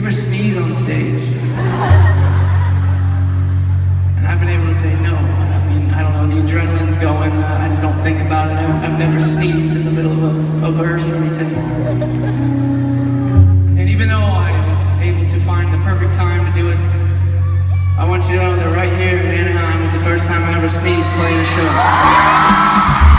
ever sneeze on stage? And I've been able to say no. I mean, I don't know, the adrenaline's going, I just don't think about it. I've never sneezed in the middle of a verse or anything. And even though I was able to find the perfect time to do it, I want you to know that right here in Anaheim was the first time I ever sneezed playing a show.